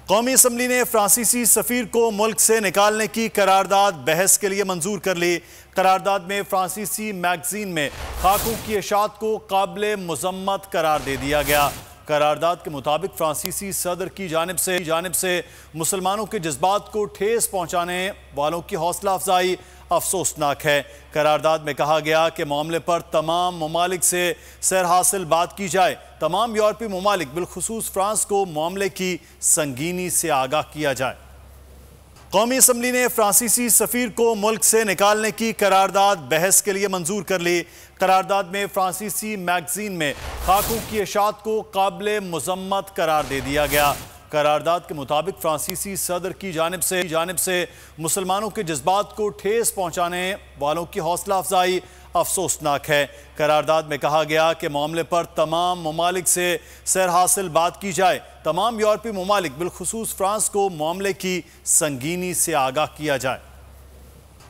قومی اسمبلی نے فرانسیسی سفیر کو ملک سے نکالنے کی قرارداد بحث کے لیے منظور کر لی۔ قرارداد میں فرانسیسی میگزین میں خاکوں کی اشاعت کو قابل مذمت قرار دے دیا گیا۔ قرارداد کے مطابق فرانسیسی صدر کی جانب سے مسلمانوں کے جذبات کو ٹھیس پہنچانے والوں کی حوصلہ افزائی افسوسناک ہے۔ قرارداد میں کہا گیا کہ معاملے پر تمام ممالک سے سیر حاصل بات کی جائے۔ تمام یورپی ممالک بالخصوص فرانس کو معاملے کی سنگینی سے آگاہ کیا جائے۔ قومی اسمبلی نے فرانسیسی سفیر کو ملک سے نکالنے کی قرارداد بحث کے لیے منظور کر لی۔ قرارداد میں فرانسیسی میگزین میں خاکوں کی اشاعت کو قابل مذمت قرار دے دیا گیا۔ قرارداد کے مطابق فرانسیسی صدر کی جانب سے مسلمانوں کے جذبات کو ٹھیس پہنچانے والوں کی حوصلہ افزائی افسوسناک ہے۔ قرارداد میں کہا گیا کہ معاملے پر تمام ممالک سے سیر حاصل بات کی جائے۔ تمام یورپی ممالک بالخصوص فرانس کو معاملے کی سنگینی سے آگاہ کیا جائے۔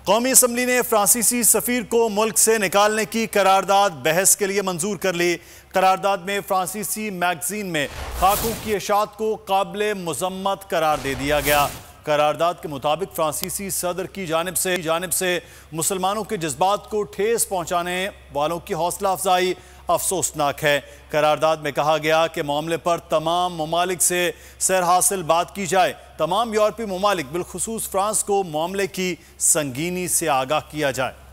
قومی اسمبلی نے فرانسیسی سفیر کو ملک سے نکالنے کی قرارداد بحث کے لیے منظور کر لی۔ قرارداد میں فرانسیسی میگزین میں خاکوں کی اشاعت کو قابل مذمت قرار دے دیا گیا۔ قرارداد کے مطابق فرانسیسی صدر کی جانب سے مسلمانوں کے جذبات کو ٹھیس پہنچانے والوں کی حوصلہ افزائی افسوسناک ہے۔ قرارداد میں کہا گیا کہ معاملے پر تمام ممالک سے سیر حاصل بات کی جائے۔ تمام یورپی ممالک بالخصوص فرانس کو معاملے کی سنگینی سے آگاہ کیا جائے۔